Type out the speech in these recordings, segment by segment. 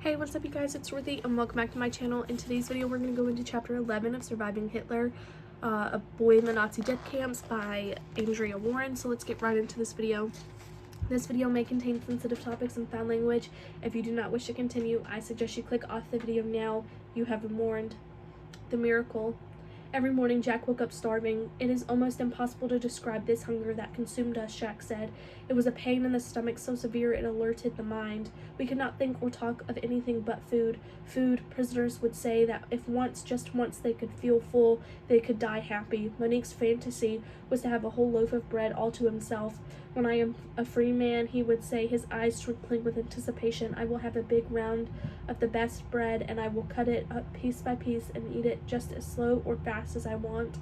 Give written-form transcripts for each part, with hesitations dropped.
Hey, what's up you guys, it's Ruthie and welcome back to my channel. In today's video we're going to go into chapter 11 of Surviving Hitler, A Boy in the Nazi Death Camps by Andrea Warren. So let's get right into this video. This video may contain sensitive topics and foul language. If you do not wish to continue, I suggest you click off the video now. You have been warned. The miracle. Every morning Jack woke up starving. It is almost impossible to describe this hunger that consumed us, Jack said. It was a pain in the stomach so severe it alerted the mind. We could not think or talk of anything but food. Food, prisoners would say that if once, just once, they could feel full, they could die happy. Monique's fantasy was to have a whole loaf of bread all to himself. When I am a free man, he would say, his eyes twinkling with anticipation, I will have a big round of the best bread, and I will cut it up piece by piece and eat it just as slow or fast as I want.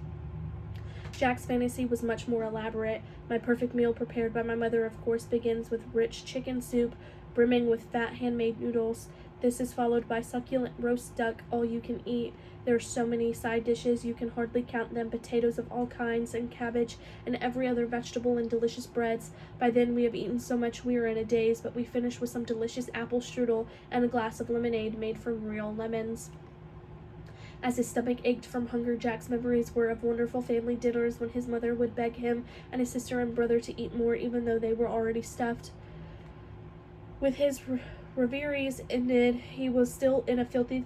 Jack's fantasy was much more elaborate. My perfect meal prepared by my mother, of course, begins with rich chicken soup, brimming with fat handmade noodles. This is followed by succulent roast duck, all you can eat. There are so many side dishes you can hardly count them, potatoes of all kinds and cabbage and every other vegetable and delicious breads. By then we have eaten so much we are in a daze, but we finish with some delicious apple strudel and a glass of lemonade made from real lemons. As his stomach ached from hunger, Jack's memories were of wonderful family dinners when his mother would beg him and his sister and brother to eat more even though they were already stuffed. With his reveries ended, he was still in a filthy,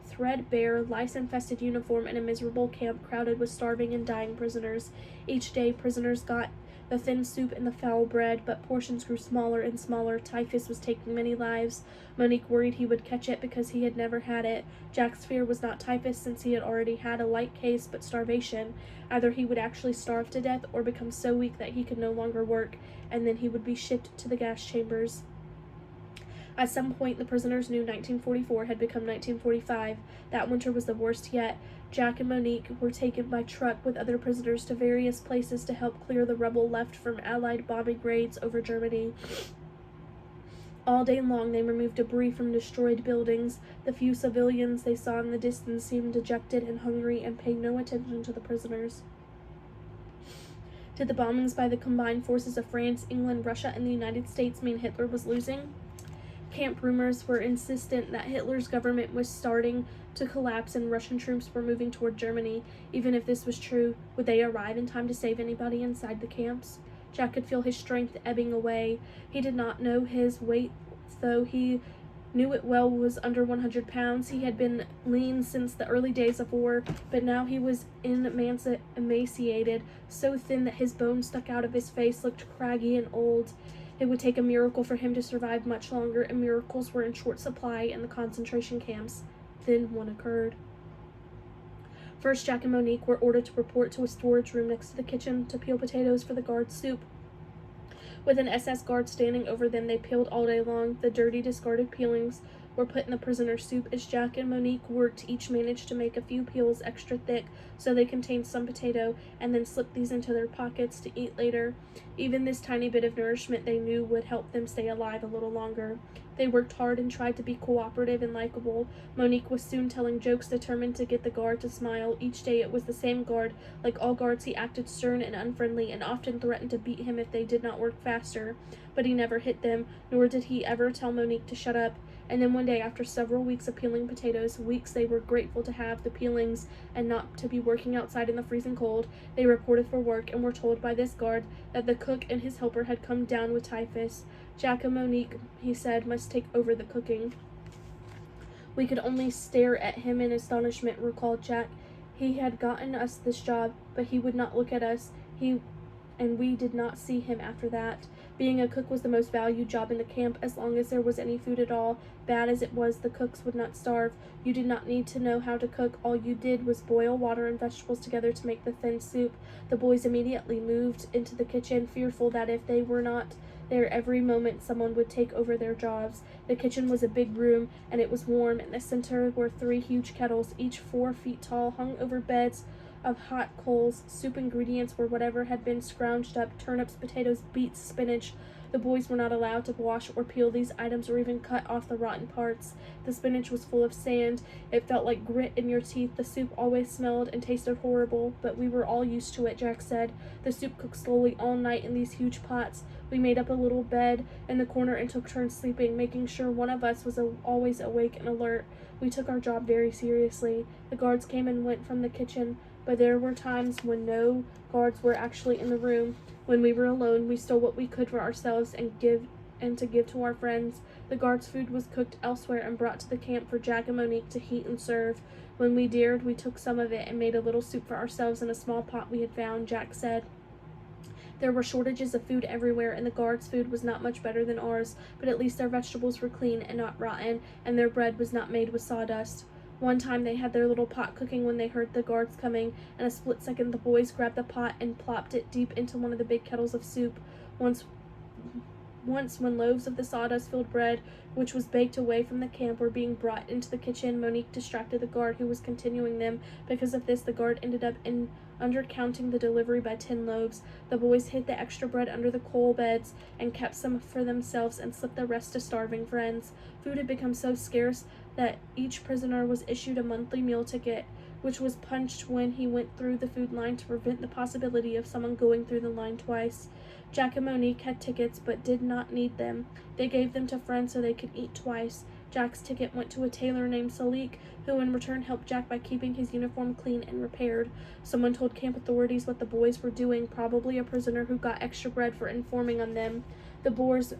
threadbare, lice-infested uniform in a miserable camp crowded with starving and dying prisoners. Each day, prisoners got the thin soup and the foul bread, but portions grew smaller and smaller. Typhus was taking many lives. Monique worried he would catch it because he had never had it. Jack's fear was not typhus, since he had already had a light case, but starvation. Either he would actually starve to death or become so weak that he could no longer work, and then he would be shipped to the gas chambers. At some point, the prisoners knew 1944 had become 1945. That winter was the worst yet. Jack and Monique were taken by truck with other prisoners to various places to help clear the rubble left from Allied bombing raids over Germany. All day long, they removed debris from destroyed buildings. The few civilians they saw in the distance seemed dejected and hungry and paid no attention to the prisoners. Did the bombings by the combined forces of France, England, Russia, and the United States mean Hitler was losing? Camp rumors were insistent that Hitler's government was starting to collapse and Russian troops were moving toward Germany. Even if this was true, would they arrive in time to save anybody inside the camps? Jack could feel his strength ebbing away. He did not know his weight, though he knew it well, was under 100 pounds. He had been lean since the early days of war, but now he was emaciated, so thin that his bones stuck out of his face, looked craggy and old. It would take a miracle for him to survive much longer, and miracles were in short supply in the concentration camps. Then one occurred. First, Jack and Monique were ordered to report to a storage room next to the kitchen to peel potatoes for the guard's soup. With an SS guard standing over them, they peeled all day long. The dirty, discarded peelings were put in the prisoner's soup. As Jack and Monique worked, each managed to make a few peels extra thick so they contained some potato, and then slipped these into their pockets to eat later. Even this tiny bit of nourishment they knew would help them stay alive a little longer. They worked hard and tried to be cooperative and likable. Monique was soon telling jokes, determined to get the guard to smile. Each day it was the same guard. Like all guards, he acted stern and unfriendly and often threatened to beat him if they did not work faster. But he never hit them, nor did he ever tell Monique to shut up. And then one day, after several weeks of peeling potatoes, weeks they were grateful to have the peelings and not to be working outside in the freezing cold, they reported for work and were told by this guard that the cook and his helper had come down with typhus. Jack and Monique, he said, must take over the cooking. We could only stare at him in astonishment, recalled Jack. He had gotten us this job, but he would not look at us. And we did not see him after that. Being a cook was the most valued job in the camp, as long as there was any food at all. Bad as it was, the cooks would not starve. You did not need to know how to cook. All you did was boil water and vegetables together to make the thin soup. The boys immediately moved into the kitchen, fearful that if they were not there every moment, someone would take over their jobs. The kitchen was a big room, and it was warm. In the center were 3 huge kettles, each 4 feet tall, hung over beds of hot coals. Soup ingredients were whatever had been scrounged up: turnips, potatoes, beets, spinach, The boys were not allowed to wash or peel these items or even cut off the rotten parts. The spinach was full of sand. It felt like grit in your teeth. The soup always smelled and tasted horrible, but we were all used to it, Jack said. The soup cooked slowly all night in these huge pots. We made up a little bed in the corner and took turns sleeping, making sure one of us was always awake and alert. We took our job very seriously. The guards came and went from the kitchen, but there were times when no guards were actually in the room. When we were alone, we stole what we could for ourselves and to give to our friends. The guards' food was cooked elsewhere and brought to the camp for Jack and Monique to heat and serve. When we dared, we took some of it and made a little soup for ourselves in a small pot we had found, Jack said. There were shortages of food everywhere, and the guards' food was not much better than ours, but at least their vegetables were clean and not rotten, and their bread was not made with sawdust. One time they had their little pot cooking when they heard the guards coming. In a split second, the boys grabbed the pot and plopped it deep into one of the big kettles of soup. Once when loaves of the sawdust-filled bread, which was baked away from the camp, were being brought into the kitchen, Monique distracted the guard who was continuing them. Because of this, the guard ended up undercounting the delivery by 10 loaves. The boys hid the extra bread under the coal beds and kept some for themselves and slipped the rest to starving friends. Food had become so scarce that each prisoner was issued a monthly meal ticket, which was punched when he went through the food line to prevent the possibility of someone going through the line twice. Jack and Monique had tickets but did not need them. They gave them to friends so they could eat twice. Jack's ticket went to a tailor named Salik, who in return helped Jack by keeping his uniform clean and repaired. Someone told camp authorities what the boys were doing, probably a prisoner who got extra bread for informing on them. The boys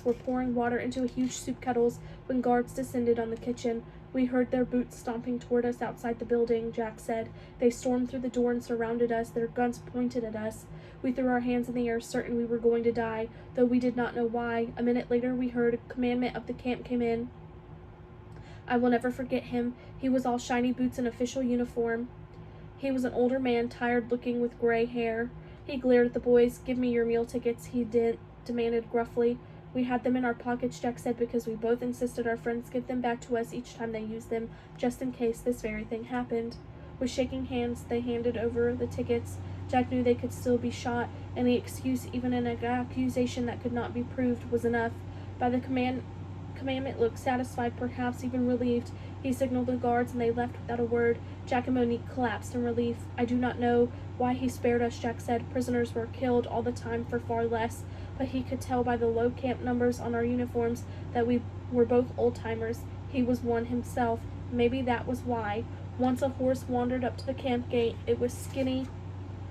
were pouring water into huge soup kettles when guards descended on the kitchen. We heard their boots stomping toward us outside the building, Jack said. They stormed through the door and surrounded us, their guns pointed at us. We threw our hands in the air, certain we were going to die, though we did not know why. A minute later, we heard a commandant of the camp came in. I will never forget him. He was all shiny boots and official uniform. He was an older man, tired-looking with gray hair. He glared at the boys. "Give me your meal tickets," he demanded gruffly. "We had them in our pockets," Jack said, "because we both insisted our friends give them back to us each time they used them, just in case this very thing happened." With shaking hands, they handed over the tickets. Jack knew they could still be shot. Any excuse, even an accusation that could not be proved, was enough. By the commandant looked satisfied, perhaps even relieved. He signaled the guards, and they left without a word. Jack and Monique collapsed in relief. "I do not know why he spared us," Jack said. "Prisoners were killed all the time for far less." But he could tell by the low camp numbers on our uniforms that we were both old-timers. He was one himself. Maybe that was why. Once a horse wandered up to the camp gate. It was skinny,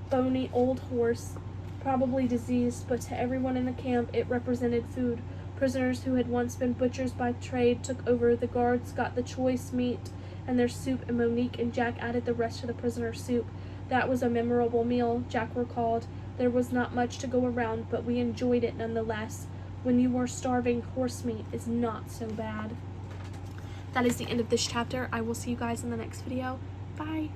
bony old horse, probably diseased, but to everyone in the camp it represented food. Prisoners who had once been butchers by trade took over. The guards got the choice meat and their soup, and Monique and Jack added the rest to the prisoner's soup. That was a memorable meal, Jack recalled. There was not much to go around, but we enjoyed it nonetheless. When you are starving, horse meat is not so bad. That is the end of this chapter. I will see you guys in the next video. Bye.